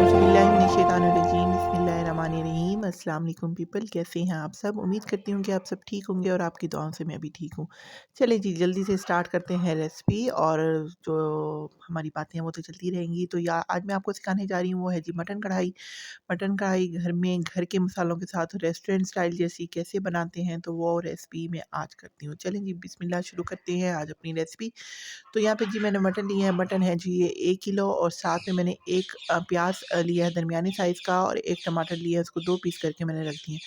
औज़ुबिल्लाहिमिनश्शैतानिर्रजीम बिस्मिल्लाहिर्रहमानिर्रहीम। अस्सलाम वालेकुम पीपल, कैसे हैं आप सब? उम्मीद करती हूँ कि आप सब ठीक होंगे और आपकी दुआओं से मैं भी ठीक हूँ। चलिए जी, जल्दी से स्टार्ट करते हैं रेसिपी। और जो हमारी बातें हैं वो तो चलती रहेंगी। तो या आज मैं आपको सिखाने जा रही हूँ वो है जी मटन कढ़ाई। मटन कढ़ाई घर में घर के मसालों के साथ रेस्टोरेंट स्टाइल जैसी कैसे बनाते हैं, तो वो रेसिपी मैं आज करती हूँ। चलें जी, बिस्मिल्लाह शुरू करते हैं आज अपनी रेसिपी। तो यहाँ पे जी मैंने मटन लिया है। मटन है जी ये 1 किलो, और साथ में मैंने एक प्याज लिया है दरमियाने साइज़ का, और एक टमाटर लिया है, उसको 2 पीस करके मैंने रख दिए।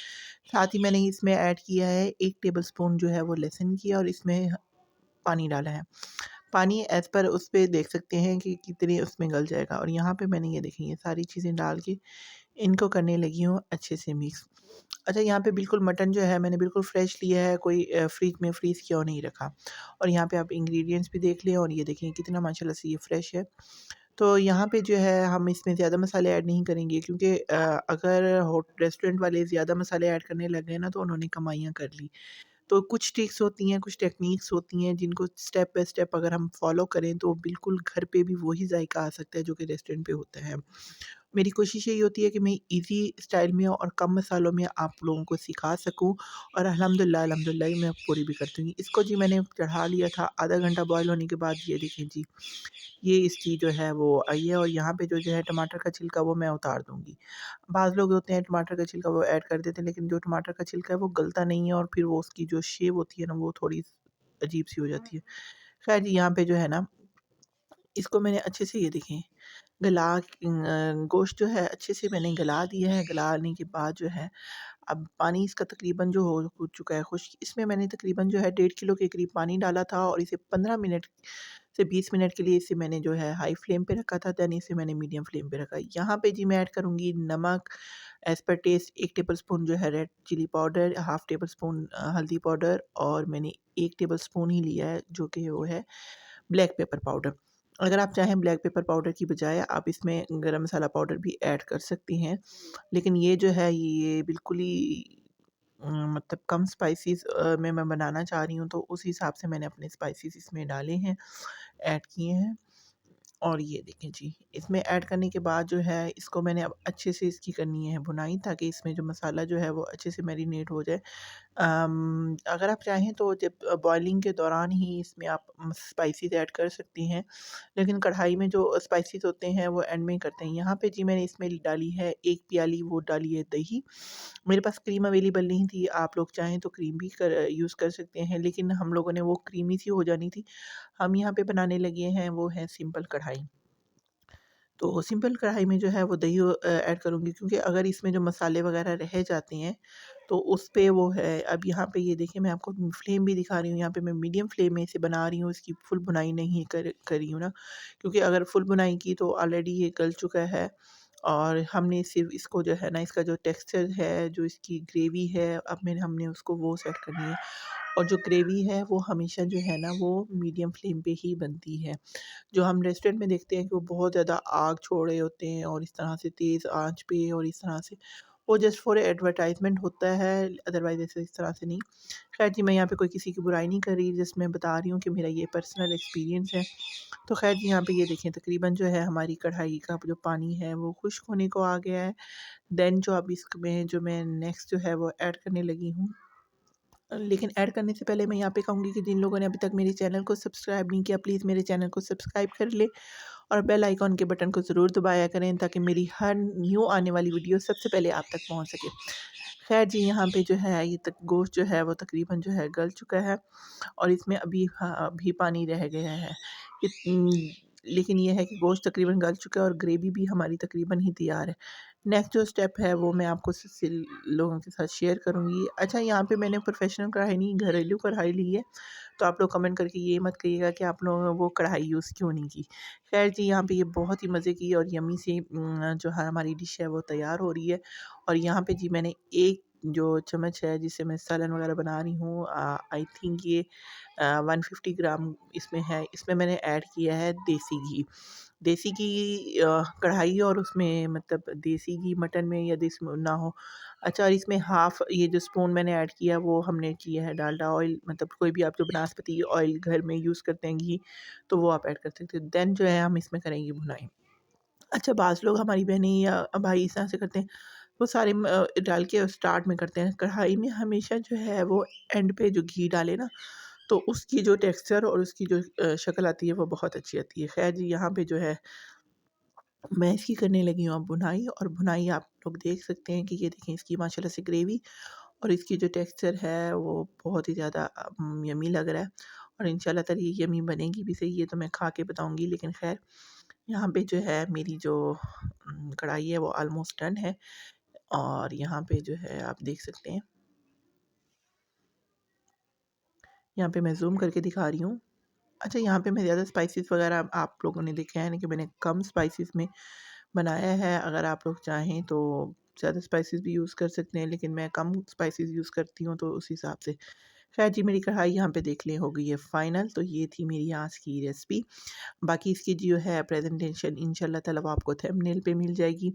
साथ ही मैंने इसमें ऐड किया है 1 टेबलस्पून जो है वो लहसुन की, और इसमें पानी डाला है। पानी एज़ पर उस पे देख सकते हैं कि कितने उसमें गल जाएगा। और यहाँ पे मैंने ये देखें ये सारी चीज़ें डाल के इनको करने लगी हूँ अच्छे से मिक्स। अच्छा, यहाँ पे बिल्कुल मटन जो है मैंने बिल्कुल फ्रेश लिया है, कोई फ्रिज में फ्रीज़ किया हुआ नहीं रखा। और यहाँ पे आप इंग्रेडिएंट्स भी देख लें, और ये देखें कितना माशाल्लाह से ये फ्रेश है। तो यहाँ पे जो है हम इसमें ज़्यादा मसाले ऐड नहीं करेंगे, क्योंकि अगर होट रेस्टोरेंट वाले ज़्यादा मसाले ऐड करने लग गए ना तो उन्होंने कमाइयाँ कर ली। तो कुछ ट्रिक्स होती हैं, कुछ टेक्निक्स होती हैं जिनको स्टेप बाय स्टेप अगर हम फॉलो करें तो बिल्कुल घर पे भी वही जायका आ सकता है जो कि रेस्टोरेंट पे होता है। मेरी कोशिश यही होती है कि मैं ईज़ी स्टाइल में और कम मसालों में आप लोगों को सिखा सकूं, और अल्हम्दुलिल्लाह मैं पूरी भी करती हूँ। इसको जी मैंने चढ़ा लिया था, आधा घंटा बॉयल होने के बाद ये देखें जी, ये इसकी जो है वो आई है। और यहाँ पे जो है टमाटर का छिलका वो मैं उतार दूँगी। बाज़ लोग होते हैं टमाटर का छिलका वो ऐड कर देते हैं, लेकिन जो टमाटर का छिलका है वो गलता नहीं है, और फिर वो उसकी जो शेप होती है ना वो थोड़ी अजीब-सी हो जाती है। ख़ैर जी, यहाँ पे जो है ना इसको मैंने अच्छे से ये देखें गोश्त जो है अच्छे से मैंने गला दिया है। गलाने के बाद जो है अब पानी इसका तकरीबन जो हो चुका है खुश्क। इसमें मैंने तकरीबन जो है 1.5 किलो के करीब पानी डाला था, और इसे 15 मिनट से 20 मिनट के लिए इसे मैंने जो है हाई फ्लेम पे रखा था। दैन इसे मैंने मीडियम फ्लेम पे रखा। यहाँ पे जी मैं ऐड करूँगी नमक एज़ पर टेस्ट। 1 टेबलस्पून जो है red chilli powder, half tablespoon हल्दी पाउडर, और मैंने 1 टेबलस्पून ही लिया है जो कि वो है ब्लैक पेपर पाउडर। अगर आप चाहें ब्लैक पेपर पाउडर की बजाय आप इसमें गरम मसाला पाउडर भी ऐड कर सकती हैं। लेकिन ये जो है ये बिल्कुल ही मतलब कम स्पाइसेस में मैं बनाना चाह रही हूँ, तो उस हिसाब से मैंने अपने स्पाइसेस इसमें डाले हैं, ऐड किए हैं। और ये देखें जी, इसमें ऐड करने के बाद जो है इसको मैंने अब अच्छे से इसकी करनी है भुनाई, ताकि इसमें जो मसाला जो है वो अच्छे से मैरिनेट हो जाए। अगर आप चाहें तो जब बॉइलिंग के दौरान ही इसमें आप स्पाइसेस ऐड कर सकती हैं, लेकिन कढ़ाई में जो स्पाइसेस होते हैं वो एंड में करते हैं। यहाँ पे जी मैंने इसमें डाली है 1 प्याली, वो डाली है दही। मेरे पास क्रीम अवेलेबल नहीं थी, आप लोग चाहें तो क्रीम भी यूज़ कर सकते हैं, लेकिन हम लोगों ने वो क्रीमी सी हो जानी थी। हम यहाँ पे बनाने लगे हैं वो है सिंपल कढ़ाई। तो सिंपल कढ़ाई में जो है वो दही ऐड करूँगी, क्योंकि अगर इसमें जो मसाले वगैरह रह जाते हैं तो उस पे वो है। अब यहाँ पे ये देखिए मैं आपको फ्लेम भी दिखा रही हूँ, यहाँ पे मैं मीडियम फ्लेम में इसे बना रही हूँ, इसकी फुल भुनाई नहीं करी हूँ ना, क्योंकि अगर फुल भुनाई की तो ऑलरेडी ये गल चुका है। और हमने सिर्फ इसको जो है ना इसका जो टेक्सचर है, जो इसकी ग्रेवी है, अब मैंने हमने उसको वो सेट करनी है। और जो ग्रेवी है वो हमेशा जो है ना वो मीडियम फ्लेम पे ही बनती है। जो हम रेस्टोरेंट में देखते हैं कि वो बहुत ज़्यादा आग छोड़ रहे होते हैं, और इस तरह से तेज़ आँच पे, और इस तरह से वो जस्ट फॉर एडवर्टाइज़मेंट होता है, अदरवाइज़ ऐसे इस तरह से नहीं। ख़ैर जी, मैं यहाँ पे कोई किसी की बुराई नहीं कर रही, जस्ट मैं बता रही हूँ कि मेरा ये पर्सनल एक्सपीरियंस है। तो ख़ैर जी, यहाँ पे ये देखें तकरीबन जो है हमारी कढ़ाई का जो पानी है वो खुश्क होने को आ गया है। देन जो अब इसमें जो मैं नेक्स्ट जो है वो ऐड करने लगी हूँ। लेकिन ऐड करने से पहले मैं यहाँ पे कहूँगी कि जिन लोगों ने अभी तक मेरे चैनल को सब्सक्राइब नहीं किया, प्लीज़ मेरे चैनल को सब्सक्राइब कर ले, और बेल आइकॉन के बटन को ज़रूर दबाया करें, ताकि मेरी हर न्यू आने वाली वीडियो सबसे पहले आप तक पहुँच सके। खैर जी, यहाँ पे जो है ये तक गोश्त जो है वो तकरीबन जो है गल चुका है, और इसमें अभी पानी रह गया है। लेकिन ये है कि गोश्त तकरीबन गल चुका है, और ग्रेवी भी हमारी तकरीबन ही तैयार है। नेक्स्ट जो स्टेप है वो मैं आपको लोगों के साथ शेयर करूँगी। अच्छा, यहाँ पे मैंने प्रोफेशनल कढ़ाई नहीं, घरेलू कढ़ाई ली है। तो आप लोग कमेंट करके ये मत कहिएगा कि आप लोगों ने वो कढ़ाई यूज़ क्यों नहीं की। खैर जी, यहाँ पे ये बहुत ही मज़े की और यम्मी सी जो है हमारी डिश है वो तैयार हो रही है। और यहाँ पे जी मैंने एक जो चम्मच है जिससे मैं सालन वगैरह बना रही हूँ, आई थिंक ये 150 ग्राम इसमें है। इसमें मैंने ऐड किया है देसी घी। देसी घी कढ़ाई, और उसमें मतलब देसी घी मटन में या देसी ना हो। अच्छा, और इसमें हाफ़ ये जो स्पून मैंने ऐड किया वो हमने किया है डालडा ऑयल, मतलब कोई भी आप जो बनास्पति ऑयल घर में यूज़ करते हैं घी, तो वो आप ऐड कर सकते हो। देन जो है हम इसमें करेंगे भुनाई। अच्छा बाज़ लोग हमारी बहनें या भाई इस तरह से करते हैं, वो सारे डाल के स्टार्ट में करते हैं। कढ़ाई में हमेशा जो है वो एंड पे जो घी डाले ना, तो उसकी जो टेक्सचर और उसकी जो शक्ल आती है वो बहुत अच्छी आती है। ख़ैर जी, यहाँ पे जो है मैं इसकी करने लगी हूँ अब भुनाई, और भुनाई आप लोग देख सकते हैं कि ये देखें इसकी माशाल्लाह से ग्रेवी और इसकी जो टेक्सचर है वो बहुत ही ज़्यादा यम्मी लग रहा है, और इंशाल्लाह ताला ये यम्मी बनेगी भी सही, ये तो मैं खा के बताऊँगी। लेकिन ख़ैर यहाँ पे जो है मेरी जो कढ़ाई है वो ऑलमोस्ट डन है, और यहाँ पे जो है आप देख सकते हैं, यहाँ पे मैं ज़ूम करके दिखा रही हूँ। अच्छा, यहाँ पे मैं ज़्यादा स्पाइसेस वगैरह आप लोगों ने देखे हैं कि मैंने कम स्पाइसेस में बनाया है। अगर आप लोग चाहें तो ज़्यादा स्पाइसेस भी यूज़ कर सकते हैं, लेकिन मैं कम स्पाइसेस यूज़ करती हूँ, तो उस हिसाब से। ख़ैर जी, मेरी कढ़ाई यहाँ पे देख लें हो गई है फ़ाइनल। तो ये थी मेरी आज की रेसिपी। बाकी इसकी जो है प्रेजेंटेशन इंशाल्लाह ताला वो आपको थंबनेल पे मिल जाएगी।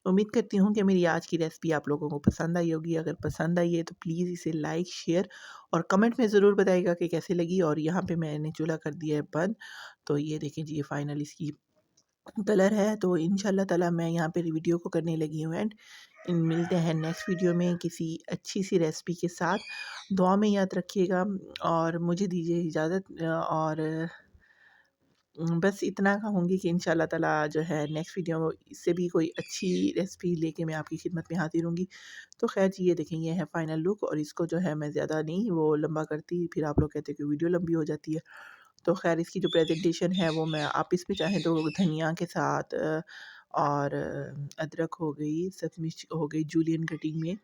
उम्मीद करती हूँ कि मेरी आज की रेसिपी आप लोगों को पसंद आई होगी। अगर पसंद आई है तो प्लीज़ इसे लाइक, शेयर और कमेंट में ज़रूर बताइएगा कि कैसे लगी। और यहाँ पे मैंने चूल्हा कर दिया है बंद। तो ये देखें जी, ये फाइनल इसकी कलर है। तो इंशाल्लाह ताला मैं यहाँ पे वीडियो को करने लगी हूँ एंड मिलते हैं नेक्स्ट वीडियो में किसी अच्छी सी रेसिपी के साथ। दुआ में याद रखिएगा और मुझे दीजिए इजाज़त, और बस इतना कहूँगी कि इंशाल्लाह ताला जो है नेक्स्ट वीडियो इससे भी कोई अच्छी रेसिपी लेके मैं आपकी खिदमत में हाज़िर होंगी। तो ख़ैर जी, ये देखें ये है फाइनल लुक, और इसको जो है मैं ज़्यादा नहीं वो लंबा करती, फिर आप लोग कहते हैं कि वीडियो लंबी हो जाती है। तो ख़ैर इसकी जो प्रेजेंटेशन है वो मैं आप इसमें चाहें तो धनिया के साथ और अदरक हो गई, सब्ज़ मिर्च हो गई जूलियन कटिंग में,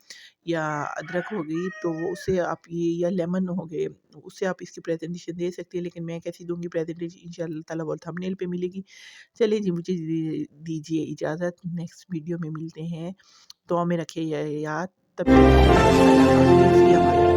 या अदरक हो गई तो वो उससे आप ये, या लेमन हो गए, उससे आप इसकी प्रेजेंटेशन दे सकती हैं। लेकिन मैं कैसी दूँगी प्रेजेंटेशन, इंशाल्लाह ताला वो थंबनेल पे मिलेगी। चलिए जी, मुझे दीजिए इजाज़त, नेक्स्ट वीडियो में मिलते हैं। दुआ में रखिए याद, तब तक के लिए अल्लाह हाफ़िज़।